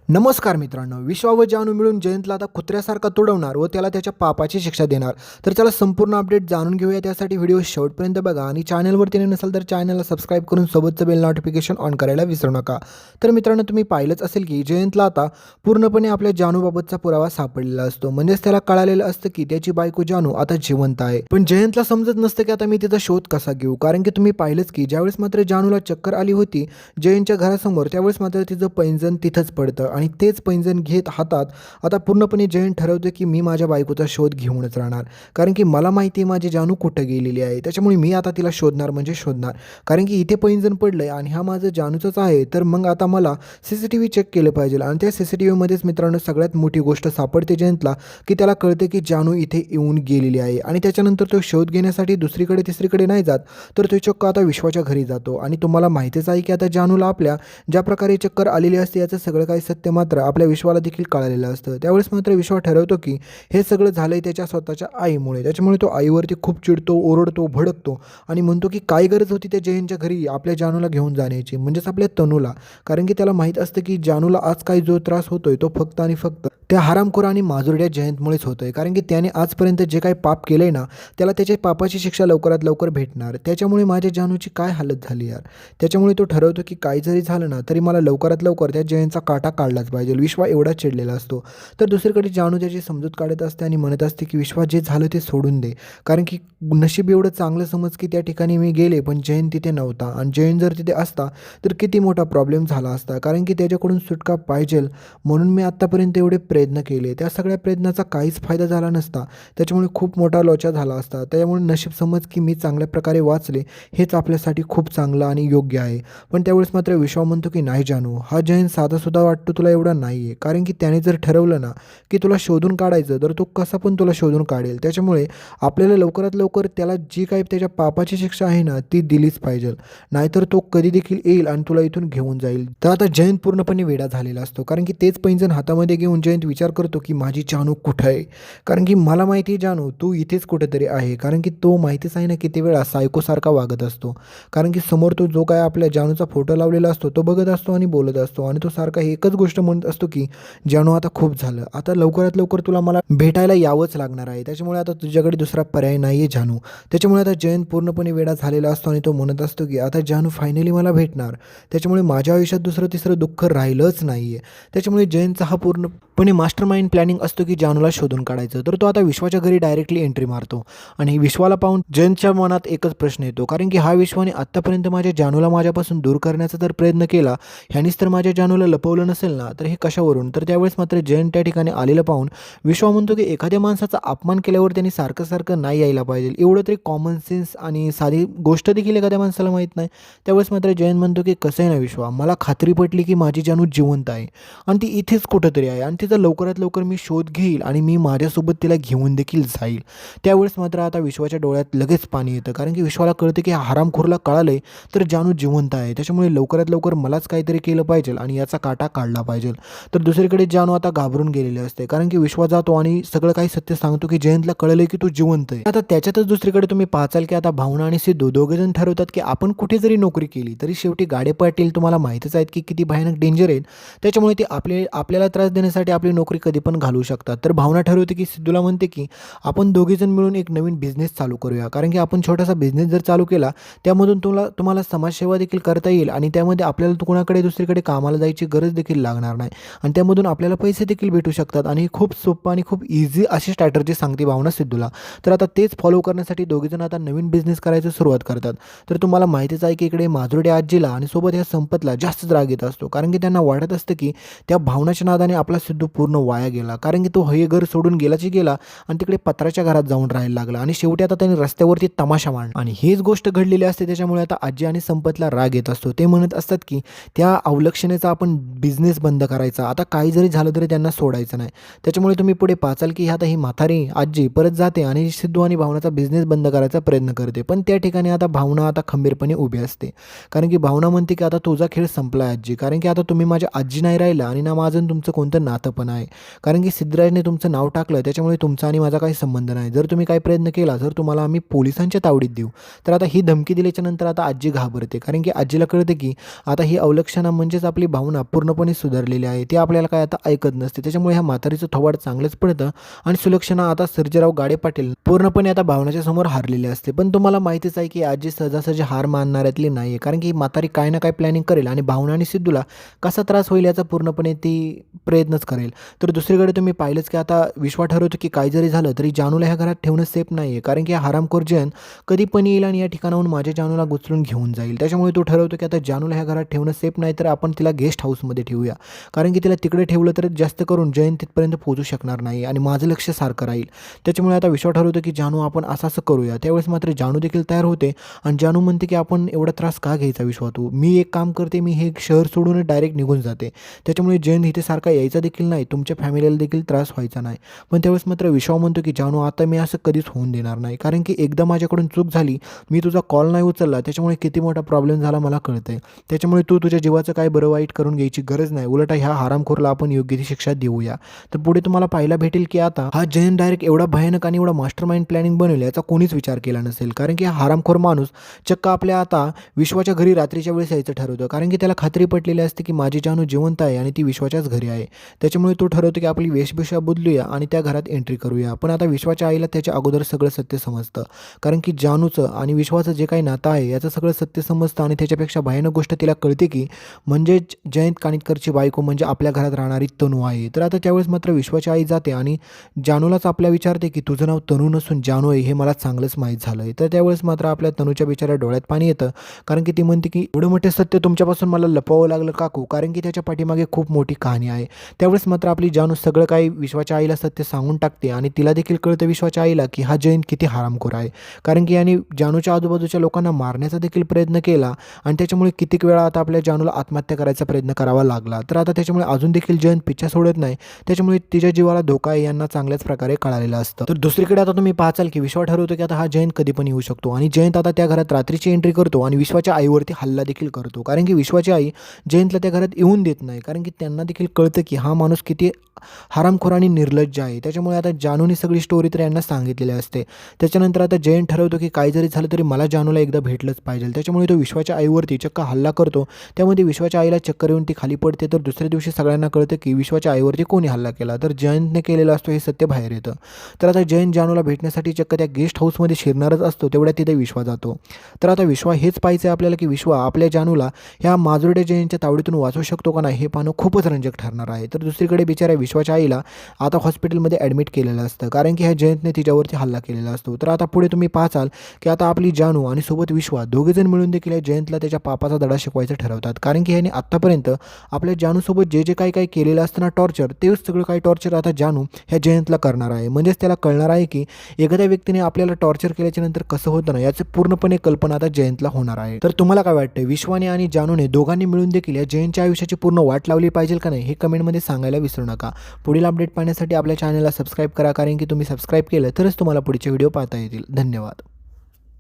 नमस्कार मित्रांनो, विश्वा व जानू मिळून जयंतला आता कुत्र्यासारखा तुडवणार व त्याला त्याच्या पापाची शिक्षा देणार. तर चला संपूर्ण अपडेट जाणून घेऊया. त्यासाठी व्हिडिओ शेवटपर्यंत बघा आणि चॅनलवरती नसेल तर चॅनलला सबस्क्राईब करून सोबतचं बेल नोटिफिकेशन ऑन करायला विसरू नका. तर मित्रांनो, तुम्ही पाहिलंच असेल की जयंतला आता पूर्णपणे आपल्या जानूबाबतचा पुरावा सापडलेला असतो. म्हणजेच त्याला कळालेलं असतं की त्याची बायको जानू आता जिवंत आहे. पण जयंतला समजत नसतं की आता मी तिचा शोध कसा घेऊ. कारण की तुम्ही पाहिलंच की ज्यावेळेस मात्र जानूला चक्कर आली होती जयंतच्या घरासमोर, त्यावेळेस मात्र तिचं पैंजण तिथंच पडतं आणि तेच पैंजण घेत हातात आता पूर्णपणे जयंत ठरवते की मी माझ्या बायकोचा शोध घेऊनच राहणार. कारण की मला माहिती आहे माझी जानू कुठं गेलेली आहे, त्याच्यामुळे मी आता तिला शोधणार म्हणजे शोधणार. कारण की इथे पैंजण पडलंय आणि हा माझं जानूचंच आहे, तर मग आता मला CCTV चेक केलं पाहिजे. आणि त्या CCTVमध्येच मित्रांनो सगळ्यात मोठी गोष्ट सापडते जयंतला, की त्याला कळते की जानू इथे येऊन गेलेली आहे. आणि त्याच्यानंतर तो शोध घेण्यासाठी दुसरीकडे तिसरीकडे नाही जात, तर तो चक्क आता विश्वाच्या घरी जातो. आणि तुम्हाला माहितीच आहे की आता जानूला आपल्या ज्या प्रकारे चक्कर आलेली असते याचं सगळं काही सत्य मात्र आपल्या विश्वाला देखील कळालेलं असतं. त्यावेळेस मात्र विश्वा ठरवतो की हे सगळं झालंय त्याच्या स्वतःच्या आईमुळे. त्याच्यामुळे तो आईवरती खूप चिडतो, ओरडतो, भडकतो आणि म्हणतो की काय गरज होती त्या जयंतच्या घरी आपल्या जानूला घेऊन जाण्याची, म्हणजेच आपल्या तनूला. कारण की त्याला माहीत असतं की जानूला आज काही जो त्रास होतोय तो फक्त आणि फक्त त्या हरामखोर आणि माजुरड्या जयंतमुळेच होतोय. कारण की त्याने आजपर्यंत जे काही पाप केलंय ना, त्याला त्याच्या पापाची शिक्षा लवकरात लवकर भेटणार. त्याच्यामुळे माझ्या जानूची काय हालत झाली यार. त्याच्यामुळे तो ठरवतो की काही जरी झालं ना तरी मला लवकरात लवकर त्या जयंतचा काटा काढलाच पाहिजे. विश्वा एवढा चिडलेला असतो. तर दुसरीकडे जानू त्याची समजूत काढत असते आणि म्हणत असते की विश्वा जे झालं ते सोडून दे. कारण की नशीब एवढं चांगलं समज की त्या ठिकाणी मी गेले पण जयंत तिथे नव्हता. आणि जयंत जर तिथे असता तर किती मोठा प्रॉब्लेम झाला असता. कारण की त्याच्याकडून सुटका पाहिजे म्हणून मी आत्तापर्यंत एवढे प्रयत्न केले. त्या सगळ्या प्रयत्नाचा काहीच फायदा झाला नसता. त्याच्यामुळे खूप मोठा लोचा झाला असता. त्यामुळे नशीब समज की मी चांगल्या प्रकारे वाचले हेच आपल्यासाठी खूप चांगलं आणि योग्य आहे. पण त्यावेळेस मात्र विश्वा म्हणतो की नाही जानू, हा जयंत साधासुद्धा वाटतो तुला एवढा नाही आहे. कारण की त्याने जर ठरवलं ना की तुला शोधून काढायचं तर तो कसा पण तुला शोधून काढेल. त्याच्यामुळे आपल्याला लवकरात लवकर त्याला जी काही त्याच्या पापाची शिक्षा आहे ना ती दिलीच पाहिजे. नाहीतर तो कधी देखील येईल आणि तुला इथून घेऊन जाईल. तर आता जयंत पूर्णपणे वेडा झालेला असतो. कारण की तेच पैंजण हातामध्ये घेऊन जयंत विचार करतो की माझी जानू कुठं आहे. कारण की मला माहिती आहे जानू तू इथेच कुठेतरी आहे. कारण की तो माहितीच आहे ना किती वेळा सायकोसारखा वागत असतो. कारण की समोर तो जो काय आपल्या जानूचा फोटो लावलेला असतो तो बघत असतो आणि बोलत असतो. आणि तो सारखा एकच गोष्ट म्हणत असतो की जानू आता खूप झालं, आता लवकरात लवकर तुला मला भेटायला यावंच लागणार आहे. त्याच्यामुळे आता तुझ्याकडे दुसरा पर्याय नाही आहे जानू. त्याच्यामुळे आता जयंत पूर्णपणे वेडा झालेला असतो आणि तो म्हणत असतो की आता जानू फायनली मला भेटणार. त्याच्यामुळे माझ्या आयुष्यात दुसरं तिसरं दुःख राहिलंच नाही आहे. त्याच्यामुळे जयंतचा हा पूर्णपणे मास्टर माइंड प्लॅनिंग असतो की जानूला शोधून काढायचं. तर तो आता विश्वाच्या घरी डायरेक्टली एंट्री मारतो. आणि विश्वाला पाहून जयंतच्या मनात एकच प्रश्न येतो. कारण की हा विश्वाने आत्तापर्यंत माझ्या जानूला माझ्यापासून दूर करण्याचा जर प्रयत्न केला, ह्यानीच तर माझ्या जानूला लपवलं नसेल ना, तर हे कशावरून. तर त्यावेळेस मात्र जयंत त्या ठिकाणी आलेलं पाहून विश्वा म्हणतो की एखाद्या माणसाचा अपमान केल्यावर त्यांनी सारखं सारखं नाही यायला पाहिजे. एवढं तरी कॉमन सेन्स आणि साधी गोष्ट देखील एखाद्या माणसाला माहीत नाही. त्यावेळेस मात्र जयंत म्हणतो की कसं आहे ना विश्वा, मला खात्री पटली की माझी जानू जिवंत आहे आणि ती इथेच कुठंतरी आहे आणि तिचा लवकरात लवकर मी शोध घेईल आणि मी माझ्यासोबत तिला घेऊन देखील जाईल. त्यावेळेस मात्र आता विश्वाच्या डोळ्यात लगेच पाणी येतं. कारण की विश्वाला कळतं की हरामखोरला कळालंय तर जानू जिवंत आहे. त्याच्यामुळे लवकरात लवकर मलाच काहीतरी केलं पाहिजे आणि याचा काटा काढला पाहिजे. तर दुसरीकडे जानू आता घाबरून गेलेली असते. कारण की विश्वा जातो आणि सगळं काही सत्य सांगतो की जयंतला कळलंय की तू जिवंत आहे. आता त्याच्यातच दुसरीकडे तुम्ही पाहाल की आता भावना आणि सिद्धू दोघेजण ठरवतात की आपण कुठे जरी नोकरी केली तरी शेवटी गाडे पाटील तुम्हाला माहितीच आहेत की किती भयानक डेंजर आहेत. त्याच्यामुळे ते आपल्याला त्रास देण्यासाठी आपली नोकरी कधी पण घालवू शकतात. तर भावना ठरवते की सिद्धूला म्हणते की आपण दोघेजण मिळून एक नवीन बिझनेस चालू करूया. कारण की आपण छोटासा बिझनेस जर चालू केला त्यामधून तुम्हाला समाजसेवा देखील करता येईल आणि त्यामध्ये आपल्याला कोणाकडे दुसरीकडे कामाला जायची गरज देखील लागणार नाही आणि त्यामधून आपल्याला पैसे देखील भेटू शकतात. आणि खूप सोपं आणि खूप इझी अशी स्ट्रॅटर्जी सांगते भावना सिद्धूला. तर आता तेच फॉलो करण्यासाठी दोघेजण आता नवीन बिझनेस करायची सुरुवात करतात. तर तुम्हाला माहितीच आहे की इकडे माधुर्डे आजीला आणि सोबत ह्या संपतला जास्तच राग येत असतो. कारण की त्यांना वाटत असतं की त्या भावनाच्या नादाने आपला सिद्धू पूर्ण वाया गेला. कारण की तो हे घर सोडून गेलाची गेला आणि तिकडे पत्राच्या घरात जाऊन राहायला लागला आणि शेवटी आता त्यांनी रस्त्यावरती तमाशा मांडला. आणि हीच गोष्ट घडलेली असते. त्याच्यामुळे आता आजी आणि संपतला राग येत असतो. ते म्हणत असतात की त्या अवलक्षणेचा आपण बिझनेस बंद करायचा, आता काही जरी झालं तरी त्यांना सोडायचं नाही. त्याच्यामुळे तुम्ही पुढे पाचाल की आता ही म्हातारी आजी परत जाते आणि सिद्धू आणि भावनाचा बिझनेस बंद करायचा प्रयत्न करते. पण त्या ठिकाणी आता भावना आता खंबीरपणे उभी असते. कारण की भावना म्हणते की आता तुझा खेळ संपला आजी. कारण की आता तुम्ही माझ्या आजी नाही राहिला आणि ना माझं तुमचं कोणतं नातं कल्पना आहे. कारण की सिद्धराजने तुमचं नाव टाकलं त्याच्यामुळे तुमचा आणि माझा काही संबंध नाही. जर तुम्ही काही प्रयत्न केला तर तुम्हाला आम्ही पोलिसांच्या तावडीत देऊ. तर आता ही धमकी दिल्याच्यानंतर आता आजी घाबरते. कारण की आजीला कळते की आता ही अवलक्षणा म्हणजेच आपली भावना पूर्णपणे सुधारलेली आहे. ती आपल्याला काय आता ऐकत नसते. त्याच्यामुळे ह्या म्हातारीचं थोबाड चांगलंच पडतं आणि सुलक्षणा आता सर्जेराव गाडे पाटील पूर्णपणे आता भावनाच्या समोर हारलेली असते. पण तुम्हाला माहितीच आहे की आजी सहजासहजी हार मानणाऱ्यातली नाही आहे. कारण की म्हातारी काय ना काय प्लॅनिंग करेल आणि भावना आणि सिद्धूला कसा त्रास होईल याचा पूर्णपणे ती प्रयत्नच करेल. तर दुसरीकडे तुम्ही पाहिलंच की आता विश्वा ठरवतो की काही जरी झालं तरी जानूला ह्या घरात ठेवणं सेफ नाही आहे. कारण की हा हरामखोर जयंत कधी पण येईल आणि या ठिकाणाहून माझ्या जानूला उचलून घेऊन जाईल. त्याच्यामुळे तो ठरवतो की आता जानूला ह्या घरात ठेवणं सेफ नाही तर आपण तिला गेस्ट हाऊसमध्ये ठेवूया. कारण की तिला तिकडे ठेवलं तर जास्त करून जयंत तिथपर्यंत पोहोचू शकणार नाही आणि माझं लक्ष सारखं राहील. त्याच्यामुळे आता विश्वा ठरवतो की जानू आपण असं करूया. त्यावेळेस मात्र जानू देखील तयार होते आणि जानू म्हणते की आपण एवढा त्रास का घ्यायचा विश्वा, तू मी एक काम करते, मी हे शहर सोडून डायरेक्ट निघून जाते. त्याच्यामुळे जयंत इथे सारखा यायचा देखील नाही, तुमच्या फॅमिलीला देखील त्रास व्हायचा नाही. पण त्यावेळेस मात्र विश्वा म्हणतो की जानू आता मी असं कधीच होऊन देणार नाही. कारण की एकदा माझ्याकडून चूक झाली, मी तुझा कॉल नाही उचलला त्याच्यामुळे किती मोठा प्रॉब्लेम झाला मला कळतंय. त्याच्यामुळे तू तुझ्या जीवाचं काय बरं वाईट करून घ्यायची गरज नाही. उलट ह्या हरामखोरला आपण योग्य ती शिक्षा देऊया. तर पुढे तुम्हाला पाहायला भेटेल की आता हा जयंत डायरेक्ट एवढा भयानक आणि एवढा मास्टर माइंड प्लॅनिंग बनवलं याचा कोणीच विचार केला नसेल. कारण की हा हरामखोर माणूस चक्क आपल्या आता विश्वाच्या घरी रात्रीच्या वेळेस यायचं ठरवतं. कारण की त्याला खात्री पटलेली असते की माझी जानू जिवंत आहे आणि ती विश्वाच्याच घरी आहे. त्याच्यामुळे तो ठरवतो की आपली वेशभूषा बदलूया आणि त्या घरात एंट्री करूया. पण आता विश्वाच्या आईला त्याच्या अगोदर सगळं सत्य समजतं. कारण की जानूचं आणि विश्वाचं जे काही नातं आहे याचं सगळं सत्य समजतं आणि त्याच्यापेक्षा भयानक गोष्ट तिला कळते की म्हणजेच जयंत कानिटकरची बायको म्हणजे आपल्या घरात राहणारी तनू आहे. तर आता त्यावेळेस मात्र विश्वाची आई जाते आणि जानूलाच आपल्या विचारते की तुझं नाव तनू नसून जानू आहे हे मला चांगलंच माहीत झालं आहे. तर त्यावेळेस मात्र आपल्या तनूच्या बिचाऱ्या डोळ्यात पाणी येतं. कारण की ती म्हणते की एवढं मोठे सत्य तुमच्यापासून मला लपवावं लागलं काकू, कारण की त्याच्या पाठीमागे खूप मोठी कहाणी आहे. त्यावेळेस मात्र आपली जानू सगळं काही विश्वाच्या आईला सत्य सांगून टाकते आणि तिला देखील कळतं विश्वाच्या आईला की हा जयंत किती हरामखोर आहे. कारण की याने जानूच्या आजूबाजूच्या लोकांना मारण्याचा देखील प्रयत्न केला आणि त्याच्यामुळे कित्येक वेळा आता आपल्या जानूला आत्महत्या करायचा प्रयत्न करावा लागला. तर आता त्याच्यामुळे अजून देखील जयंत पिच्छा सोडत नाही. त्याच्यामुळे तिच्या जीवाला धोका आहे यांना चांगल्याच प्रकारे कळालेलं असतं. तर दुसरीकडे आता तुम्ही पाहाल की विश्वा ठरवतो की आता हा जयंत कधी पण येऊ शकतो आणि जयंत आता त्या घरात रात्रीची एंट्री करतो आणि विश्वाच्या आईवरती हल्ला देखील करतो. कारण की विश्वाची आई जयंतला त्या घरात येऊन देत नाही. कारण की त्यांना देखील कळतं की हा माणूस किती हरामखोर आणि निर्लज्ज आहे. त्याच्यामुळे आता जानूने सगळी स्टोरी तर यांना सांगितलेली असते. त्याच्यानंतर आता जयंत ठरवतो की काही जरी झालं तरी मला जानूला एकदा भेटलंच पाहिजे. त्याच्यामुळे तो विश्वाच्या आईवरती चक्क हल्ला करतो. त्यामध्ये विश्वाच्या आईला चक्कर येऊन ती खाली पडते. तर दुसऱ्या दिवशी सगळ्यांना कळतं की विश्वाच्या आईवरती कोणी हल्ला केला. तर जयंतने केलेला असतो हे सत्य बाहेर येतं. तर आता जयंत जानूला भेटण्यासाठी चक्क त्या गेस्ट हाऊसमध्ये शिरणारच असतो. तेवढ्या तिथे विश्वा जातो. तर आता विश्वा हेच पाहायचं आहे आपल्याला की विश्वा आपल्या जानूला ह्या माजुर्डे जयंतच्या तावडीतून वाचवू शकतो का नाही हे पाहणं खूपच रंजक ठरणार आहे. तर दुसरीकडे बिचाऱ्या विश्वाच्या आईला आता हॉस्पिटलमध्ये ॲडमिट केलेलं असतं. कारण की ह्या जयंतने तिच्यावरती हल्ला केलेला असतो. तर आता पुढे तुम्ही पाहाल की आता आपली जानू आणि सोबत विश्वा दोघेजण मिळून देखील या जयंतला त्याच्या पापाचा धडा शिकवायचा ठरवतात. कारण की ह्याने आत्तापर्यंत आपल्या जानूसोबत जे जे काही केलेलं असतं ना टॉर्चर, तेच सगळं काही टॉर्चर आता जानू ह्या जयंतला करणार आहे. म्हणजेच त्याला कळणार आहे की एखाद्या व्यक्तीने आपल्याला टॉर्चर केल्याच्या नंतर कसं होतं ना याचं पूर्णपणे कल्पना आता जयंतला होणार आहे. तर तुम्हाला काय वाटतं, विश्वाने आणि जानूने दोघांनी मिळून देखील या जयंतच्या आयुष्याची पूर्ण वाट लावली पाहिजे का नाही हे कमेंटमध्ये सांगायला विसरू नका. पुढील अपडेट पाहण्यासाठी आपल्या चॅनलला सबस्क्राईब करा. कारण की तुम्ही सबस्क्राईब केलं तरच तुम्हाला पुढचे व्हिडिओ पाहता येतील. धन्यवाद.